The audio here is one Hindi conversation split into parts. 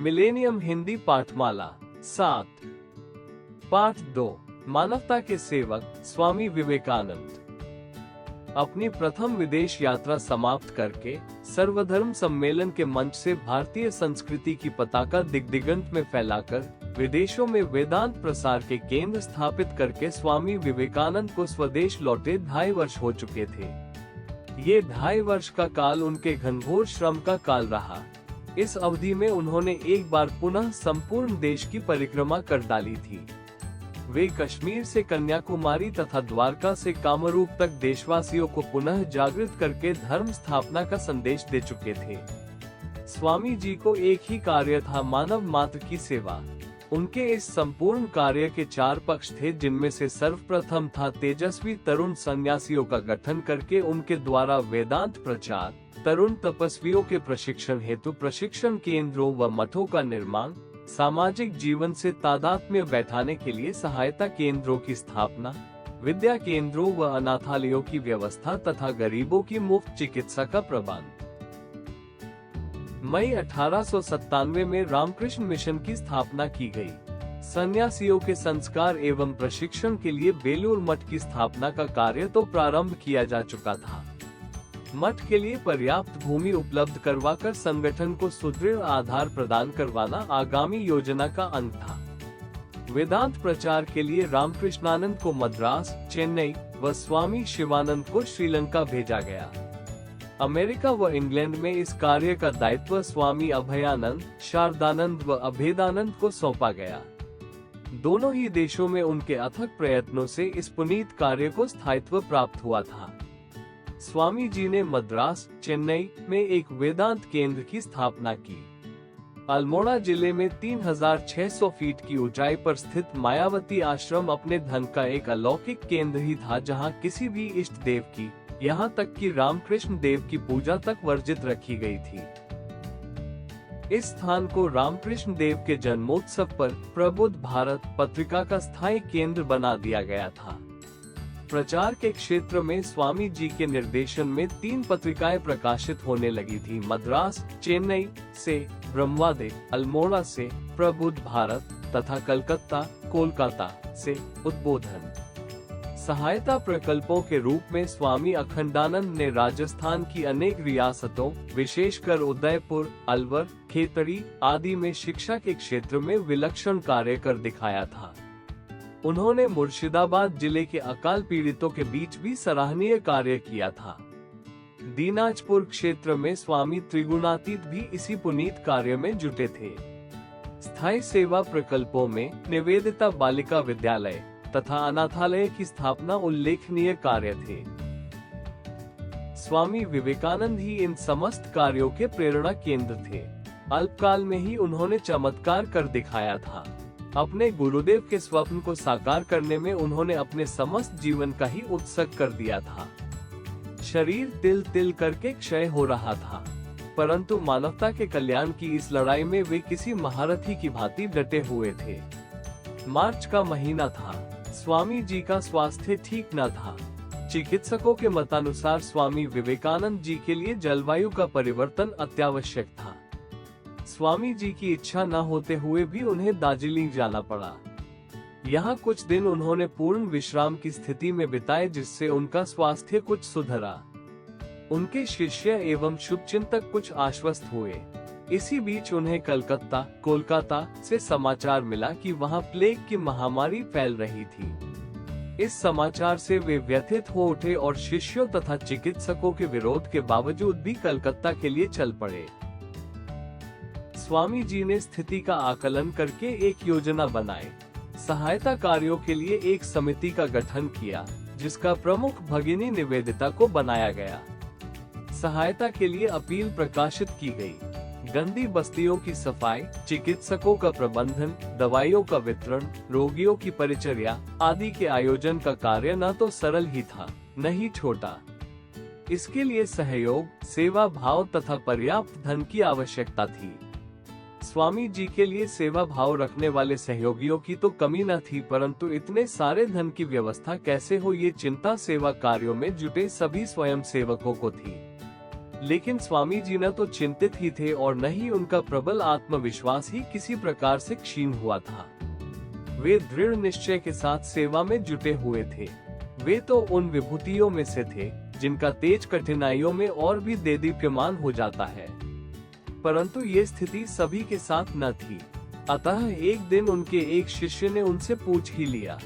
मिलेनियम हिंदी पाठमाला 7। पाठ 2। मानवता के सेवक स्वामी विवेकानंद। अपनी प्रथम विदेश यात्रा समाप्त करके सर्वधर्म सम्मेलन के मंच से भारतीय संस्कृति की पताका दिग्दिगंत में फैलाकर विदेशों में वेदांत प्रसार के केंद्र स्थापित करके स्वामी विवेकानंद को स्वदेश लौटे 2.5 वर्ष हो चुके थे। ये 2.5 वर्ष का काल उनके घनघोर श्रम का काल रहा। इस अवधि में उन्होंने एक बार पुनः संपूर्ण देश की परिक्रमा कर डाली थी। वे कश्मीर से कन्याकुमारी तथा द्वारका से कामरूप तक देशवासियों को पुनः जागृत करके धर्म स्थापना का संदेश दे चुके थे। स्वामी जी को एक ही कार्य था, मानव मात्र की सेवा। उनके इस संपूर्ण कार्य के 4 पक्ष थे, जिनमें से सर्वप्रथम था तेजस्वी तरुण सन्यासियों का गठन करके उनके द्वारा वेदांत प्रचार, तरुण तपस्वियों के प्रशिक्षण हेतु प्रशिक्षण केंद्रों व मठों का निर्माण, सामाजिक जीवन से तादात्म्य बैठाने के लिए सहायता केंद्रों की स्थापना, विद्या केंद्रों व अनाथालयों की व्यवस्था तथा गरीबों की मुफ्त चिकित्सा का प्रबंध। मई 1897 में रामकृष्ण मिशन की स्थापना की गई। सन्यासियों के संस्कार एवं प्रशिक्षण के लिए बेलूर मठ की स्थापना का कार्य तो प्रारंभ किया जा चुका था। मठ के लिए पर्याप्त भूमि उपलब्ध करवाकर संगठन को सुदृढ़ आधार प्रदान करवाना आगामी योजना का अंग था। वेदांत प्रचार के लिए रामकृष्णानंद को मद्रास, चेन्नई व स्वामी शिवानंद को श्रीलंका भेजा गया। अमेरिका व इंग्लैंड में इस कार्य का दायित्व स्वामी अभयानंद, शारदानंद व अभेदानंद को सौंपा गया। दोनों ही देशों में उनके अथक प्रयत्नों से इस पुनीत कार्य को स्थायित्व प्राप्त हुआ था। स्वामी जी ने मद्रास, चेन्नई में एक वेदांत केंद्र की स्थापना की। अल्मोड़ा जिले में 3600 फीट की ऊंचाई पर स्थित मायावती आश्रम अपने धन का एक अलौकिक केंद्र ही था, जहां किसी भी इष्ट देव की, यहाँ तक कि रामकृष्ण देव की पूजा तक वर्जित रखी गई थी। इस स्थान को रामकृष्ण देव के जन्मोत्सव पर प्रबुद्ध भारत पत्रिका का स्थायी केंद्र बना दिया गया था। प्रचार के क्षेत्र में स्वामी जी के निर्देशन में 3 पत्रिकाएं प्रकाशित होने लगी थी। मद्रास, चेन्नई से ब्रह्मवादे, अल्मोड़ा से प्रबुद्ध भारत तथा कलकत्ता, कोलकाता से उद्बोधन। सहायता प्रकल्पों के रूप में स्वामी अखंडानंद ने राजस्थान की अनेक रियासतों, विशेषकर उदयपुर, अलवर, खेतड़ी आदि में शिक्षा के क्षेत्र में विलक्षण कार्य कर दिखाया था। उन्होंने मुर्शिदाबाद जिले के अकाल पीड़ितों के बीच भी सराहनीय कार्य किया था। दीनाजपुर क्षेत्र में स्वामी त्रिगुणातीत भी इसी पुनीत कार्य में जुटे थे। स्थायी सेवा प्रकल्पों में निवेदिता बालिका विद्यालय तथा अनाथालय की स्थापना उल्लेखनीय कार्य थे। स्वामी विवेकानंद ही इन समस्त कार्यों के प्रेरणा केंद्र थे। अल्पकाल में ही उन्होंने चमत्कार कर दिखाया था। अपने गुरुदेव के स्वप्न को साकार करने में उन्होंने अपने समस्त जीवन का ही उत्सर्ग कर दिया था। शरीर तिल तिल करके क्षय हो रहा था, परंतु मानवता के कल्याण की इस लड़ाई में वे किसी महारथी की भांति डटे हुए थे। मार्च का महीना था। स्वामी जी का स्वास्थ्य ठीक न था। चिकित्सकों के मतानुसार स्वामी विवेकानंद जी के लिए जलवायु का परिवर्तन अत्यावश्यक था। स्वामी जी की इच्छा न होते हुए भी उन्हें दार्जिलिंग जाना पड़ा। यहाँ कुछ दिन उन्होंने पूर्ण विश्राम की स्थिति में बिताए, जिससे उनका स्वास्थ्य कुछ सुधरा। उनके शिष्य एवं शुभचिंतक कुछ आश्वस्त हुए। इसी बीच उन्हें कलकत्ता, कोलकाता से समाचार मिला कि वहां प्लेग की महामारी फैल रही थी। इस समाचार से वे व्यथित हो उठे और शिष्यों तथा चिकित्सकों के विरोध के बावजूद भी कलकत्ता के लिए चल पड़े। स्वामी जी ने स्थिति का आकलन करके एक योजना बनाई। सहायता कार्यों के लिए एक समिति का गठन किया, जिसका प्रमुख भगिनी निवेदिता को बनाया गया। सहायता के लिए अपील प्रकाशित की गई। गंदी बस्तियों की सफाई, चिकित्सकों का प्रबंधन, दवाइयों का वितरण, रोगियों की परिचर्या आदि के आयोजन का कार्य न तो सरल ही था, न ही छोटा। इसके लिए सहयोग, सेवा भाव तथा पर्याप्त धन की आवश्यकता थी। स्वामी जी के लिए सेवा भाव रखने वाले सहयोगियों की तो कमी न थी, परंतु इतने सारे धन की व्यवस्था कैसे हो, ये चिंता सेवा कार्यों में जुटे सभी स्वयं सेवकों को थी। लेकिन स्वामी जी न तो चिंतित ही थे और न ही उनका प्रबल आत्मविश्वास ही किसी प्रकार से क्षीण हुआ था। वे दृढ़ निश्चय के साथ सेवा में जुटे हुए थे। वे तो उन विभूतियों में से थे जिनका तेज कठिनाइयों में और भी देदीप्यमान हो जाता है, परंतु ये स्थिति सभी के साथ न थी। अतः एक दिन उनके एक शिष्य ने उनसे पूछ ही लिया,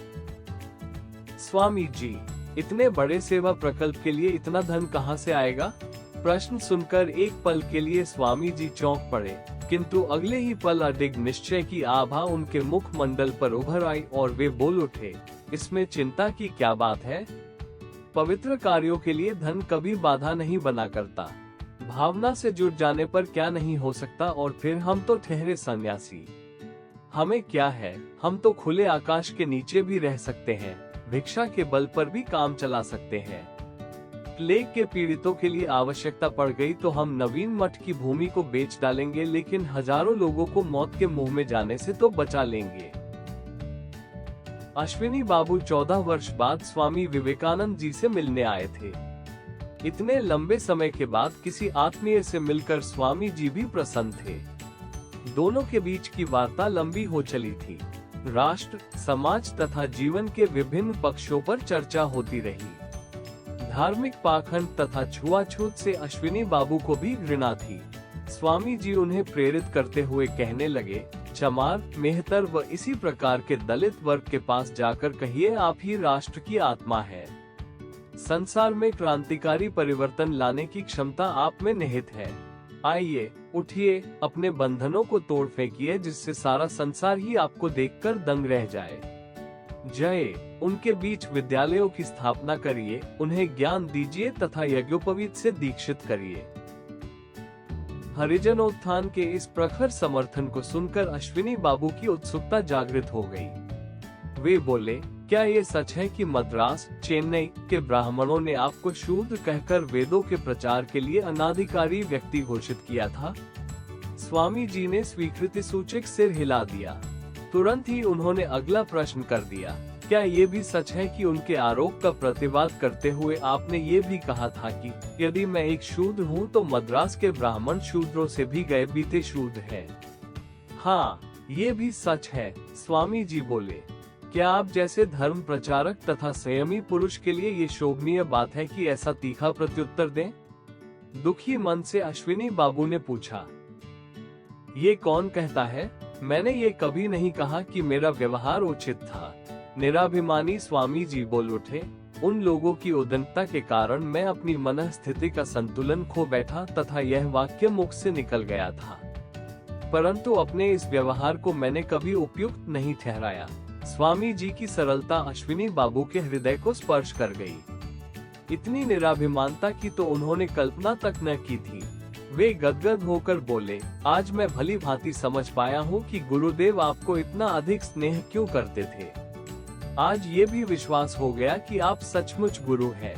स्वामी जी, इतने बड़े सेवा प्रकल्प के लिए इतना धन कहाँ से आएगा? प्रश्न सुनकर एक पल के लिए स्वामी जी चौंक पड़े, किंतु अगले ही पल अडिग निश्चय की आभा उनके मुख मंडल पर उभर आई और वे बोल उठे, इसमें चिंता की क्या बात है? पवित्र कार्यों के लिए धन कभी बाधा नहीं बना करता। भावना से जुट जाने पर क्या नहीं हो सकता। और फिर हम तो ठहरे सन्यासी, हमें क्या है, हम तो खुले आकाश के नीचे भी रह सकते हैं, भिक्षा के बल पर भी काम चला सकते हैं। प्लेग के पीड़ितों के लिए आवश्यकता पड़ गई तो हम नवीन मठ की भूमि को बेच डालेंगे, लेकिन हजारों लोगों को मौत के मुंह में जाने से तो बचा लेंगे। अश्विनी बाबू 14 वर्ष बाद स्वामी विवेकानंद जी से मिलने आए थे। इतने लंबे समय के बाद किसी आत्मीय से मिलकर स्वामी जी भी प्रसन्न थे। दोनों के बीच की वार्ता लंबी हो चली थी। राष्ट्र, समाज तथा जीवन के विभिन्न पक्षों पर चर्चा होती रही। धार्मिक पाखंड तथा छुआछूत से अश्विनी बाबू को भी घृणा थी। स्वामी जी उन्हें प्रेरित करते हुए कहने लगे, चमार, मेहतर व इसी प्रकार के दलित वर्ग के पास जाकर कहिए आप ही राष्ट्र की आत्मा है। संसार में क्रांतिकारी परिवर्तन लाने की क्षमता आप में निहित है। आइए, उठिए, अपने बंधनों को तोड़ फेंकिए, जिससे सारा संसार ही आपको देखकर दंग रह जाए। जय। उनके बीच विद्यालयों की स्थापना करिए, उन्हें ज्ञान दीजिए तथा यज्ञोपवीत से दीक्षित करिए। हरिजनोत्थान के इस प्रखर समर्थन को सुनकर अश्विनी बाबू की उत्सुकता जागृत हो गई। वे बोले, क्या ये सच है कि मद्रास, चेन्नई के ब्राह्मणों ने आपको शूद्र कहकर वेदों के प्रचार के लिए अनाधिकारी व्यक्ति घोषित किया था? स्वामी जी ने स्वीकृति सूचक सिर हिला दिया। तुरंत ही उन्होंने अगला प्रश्न कर दिया, क्या ये भी सच है कि उनके आरोप का प्रतिवाद करते हुए आपने ये भी कहा था कि यदि मैं एक शूद्र हूँ तो मद्रास के ब्राह्मण शूद्रों से भी गए बीते शूद्र हैं? हाँ, ये भी सच है, स्वामी जी बोले। क्या आप जैसे धर्म प्रचारक तथा संयमी पुरुष के लिए ये शोभनीय बात है कि ऐसा तीखा प्रत्युत्तर दें? दुखी मन से अश्विनी बाबू ने पूछा, ये कौन कहता है? मैंने ये कभी नहीं कहा कि मेरा व्यवहार उचित था। निराभिमानी स्वामी जी बोल उठे, उन लोगों की उदंडता के कारण मैं अपनी मन स्थिति का संतुलन खो बैठा तथा यह वाक्य मुख से निकल गया था, परंतु अपने इस व्यवहार को मैंने कभी उपयुक्त नहीं ठहराया। स्वामी जी की सरलता अश्विनी बाबू के हृदय को स्पर्श कर गई। इतनी निराभिमानता की तो उन्होंने कल्पना तक न की थी। वे गदगद होकर बोले, आज मैं भली भांति समझ पाया हूँ कि गुरुदेव आपको इतना अधिक स्नेह क्यों करते थे। आज ये भी विश्वास हो गया कि आप सचमुच गुरु हैं।